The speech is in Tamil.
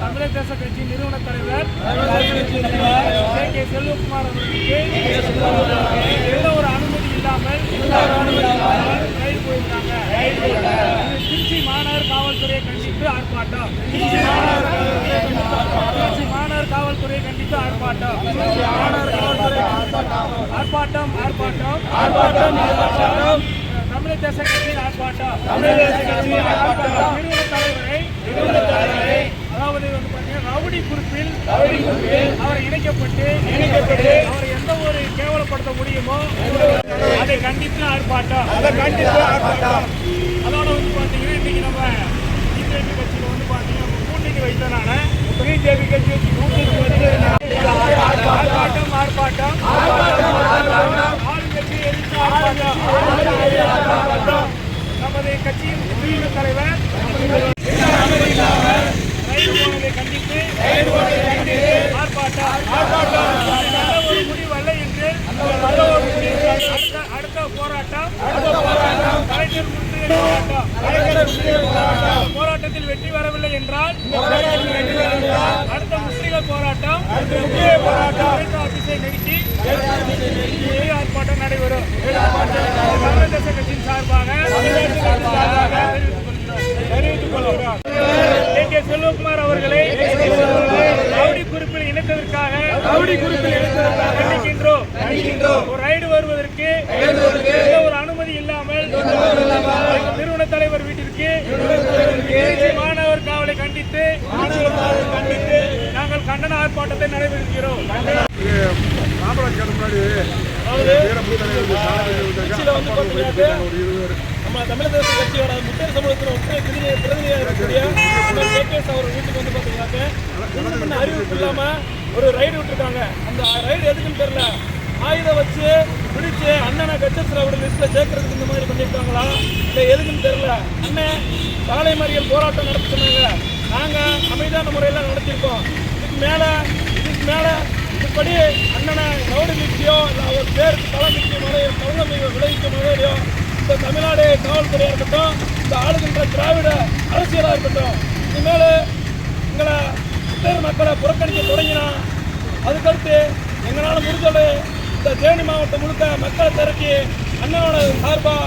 தமிழர் தேச கட்சி நிறுவன தலைவர் கே செல்வகுமார் அவர்களுக்கு எந்த ஒரு அனுமதி இல்லாமல் கைது போயிருக்காங்க. திருச்சி மாநகர் காவல்துறையை கண்டித்து ஆர்ப்பாட்டம். திருச்சி மாநகர் காவல்துறையை கண்டித்து ஆர்ப்பாட்டம். ஆர்ப்பாட்டம் ஆர்ப்பாட்டம் ஆர்ப்பாட்டம் ஆர்ப்பாட்டம் தமிழர் தேச கட்சியின் ஆர்ப்பாட்டம். நிறுவன தலைவரை அதாவது ரவுடி குறிப்பில் அவர் இணைக்கப்பட்டு அவரை எந்த ஒரு கேவலப்படுத்த முடியுமோ அதை கண்டித்து ஆர்ப்பாட்டம். அதோட பாத்தீங்கன்னா இன்னைக்கு நம்ம பிஜேபி கட்சியில பாத்தீங்கன்னா கூட்டணி வைத்தனால பிஜேபி கட்சி ஆர்ப்பாட்டம் ஆர்ப்பாட்டம் ஆளுங்கட்சி எதிர்த்து ஆர்ப்பாட்டம். நமது கட்சியின் நிறுவன தலைவர் ரயில் போனதை கண்டித்து ஆர்ப்பாட்டம். நல்ல ஒரு முடிவல்ல என்று அடுத்த போராட்டம் கலைஞர் முற்றுகை போராட்டம். போராட்டத்தில் வெற்றி வரவில்லை என்றால் அடுத்த முற்றுகை போராட்டம் ஆபீஸை நெருக்கி ஆர்ப்பாட்டம் நடைபெறும். தமிழர் தேச கட்சியின் சார்பாக தெரிவித்துக் கொள்கிறோம். கே செல்வகுமார் அவர்களை ரவுடி குறிப்பில் இணைத்ததற்காக கண்டிக்கின்றோம். ஒரு ரைடு வருவதற்கு எந்த ஒரு அனுமதி இல்லாமல் நிறுவன தலைவர் வீட்டிற்கு மாணவர் காவலை கண்டித்து நாங்கள் கண்டன ஆர்ப்பாட்டத்தை நடைபெறுகிறோம். நம்ம தமிழக தேச கட்சியோட முக்கிய சமூகத்தின் பிரதிநிதியாக இருக்கக்கூடிய கேகேஎஸ் அவர் வீட்டுக்கு பார்த்தீங்கன்னாக்க அறிவிப்பு இல்லாம ஒரு ரைடு விட்டுருக்காங்க. அந்த ரைடு எதுக்குன்னு தெரியல, ஆயுதம் வச்சு பிடிச்சு அண்ணனை கட்சத்தில் அவருடைய லிஸ்ட்ல சேர்க்கறதுக்கு இந்த மாதிரி பண்ணியிருக்காங்களா இல்லை எதுக்குன்னு தெரியல. அண்ணன் சாலை மறியல் போராட்டம் நடத்த சொன்னாங்க. நாங்க அமைதியான முறையில் நடத்தியிருக்கோம். இதுக்கு மேல இப்படி அண்ணனை ரவுடி மிக்சியோ இல்லை அவர் பேருக்கு தலைமை விளைவிக்கும் முறையிலையோ இந்த தமிழ்நாடு காவல்துறையாக இருக்கட்டும், இந்த ஆளுகின்ற திராவிட அரசியலாக இருக்கட்டும், இனிமேல் எங்களை சித்தர் மக்களை புறக்கணிக்க தொடங்கினா அதுக்கடுத்து எங்களால் முடிஞ்சது இந்த தேனி மாவட்டம் முழுக்க மக்களை திரட்டி அண்ணனோட சார்பாக